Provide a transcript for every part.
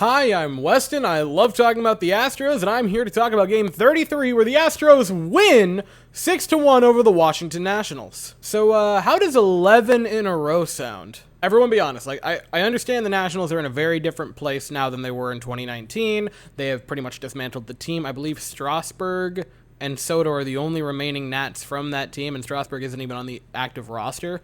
Hi, I'm Weston. I love talking about the Astros, and I'm here to talk about Game 33, where the Astros win 6-1 over the Washington Nationals. So, how does 11 in a row sound? Everyone be honest, I understand the Nationals are in a very different place now than they were in 2019. They have pretty much dismantled the team. I believe Strasburg and Soto are the only remaining Nats from that team, and Strasburg isn't even on the active roster.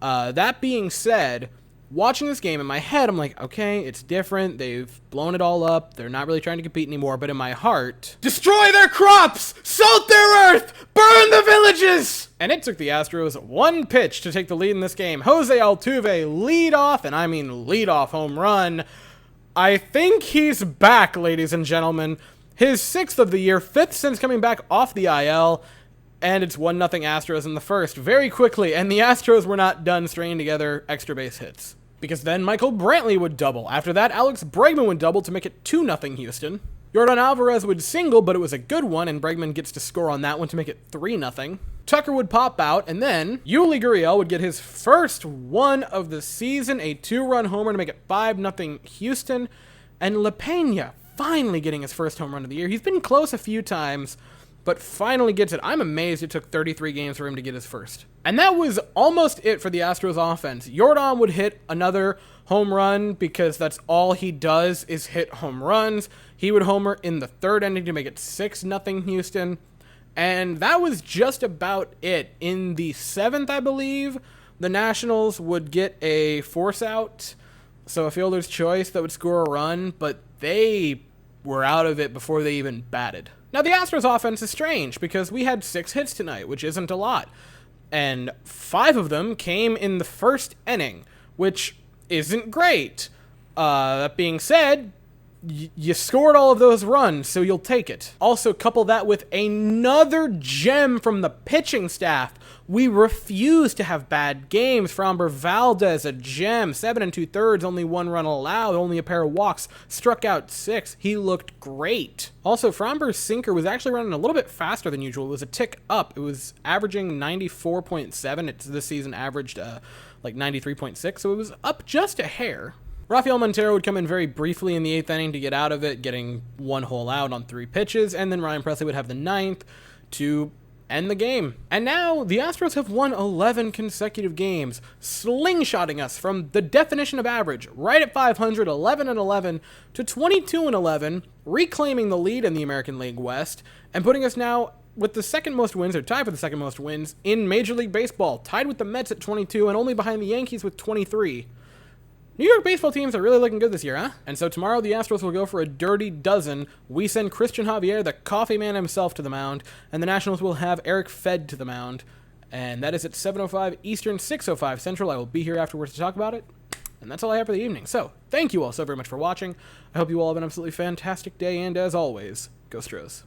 That being said, watching this game in my head, I'm like, okay, it's different. They've blown it all up. They're not really trying to compete anymore. But in my heart, destroy their crops, salt their earth, burn the villages. And it took the Astros one pitch to take the lead in this game. HOU6-WAS1 lead off, and I mean lead off home run. I think he's back, ladies and gentlemen. His 6th of the year, 5th since coming back off the IL. And it's 1-0 Astros in the first very quickly. And the Astros were not done stringing together extra base hits, because then Michael Brantley would double. After that, Alex Bregman would double to make it 2-0 Houston. Yordan Alvarez would single, but it was a good one, and Bregman gets to score on that one to make it 3-0. Tucker would pop out, and then Yuli Gurriel would get his first one of the season, a 2-run homer to make it 5-0 Houston. And LaPena finally getting his first home run of the year. He's been close a few times, but finally gets it. I'm amazed it took 33 games for him to get his first. And that was almost it for the Astros offense. Yordan would hit another home run because that's all he does is hit home runs. He would homer in the third inning to make it 6-0 Houston. And that was just about it. In the 7th, I believe, the Nationals would get a force out, so a fielder's choice that would score a run, but they were out of it before they even batted. Now, the Astros offense is strange because we had 6 hits tonight, which isn't a lot. And 5 of them came in the first inning, which isn't great. That being said, you scored all of those runs, so you'll take it. Also, couple that with another gem from the pitching staff. We refuse to have bad games. Framber Valdez, a gem, 7 2/3, only 1 run allowed, only a pair of walks, struck out 6. He looked great. Also, Framber's sinker was actually running a little bit faster than usual. It was a tick up. It was averaging 94.7. It's this season averaged like 93.6, so it was up just a hair. Rafael Montero would come in very briefly in the 8th inning to get out of it, getting 1 whole out on 3 pitches, and then Ryan Presley would have the 9th to end the game. And now the Astros have won 11 consecutive games, slingshotting us from the definition of average, right at 500, 11-11, to 22-11, reclaiming the lead in the American League West, and putting us now with the second most wins, or tied for the second most wins, in Major League Baseball, tied with the Mets at 22, and only behind the Yankees with 23. New York baseball teams are really looking good this year, huh? And so tomorrow the Astros will go for a dirty dozen. We send Christian Javier, the coffee man himself, to the mound, and the Nationals will have Eric Fed to the mound. And that is at 7:05 Eastern, 6:05 Central. I will be here afterwards to talk about it. And that's all I have for the evening. So, thank you all so very much for watching. I hope you all have an absolutely fantastic day, and as always, go Stros.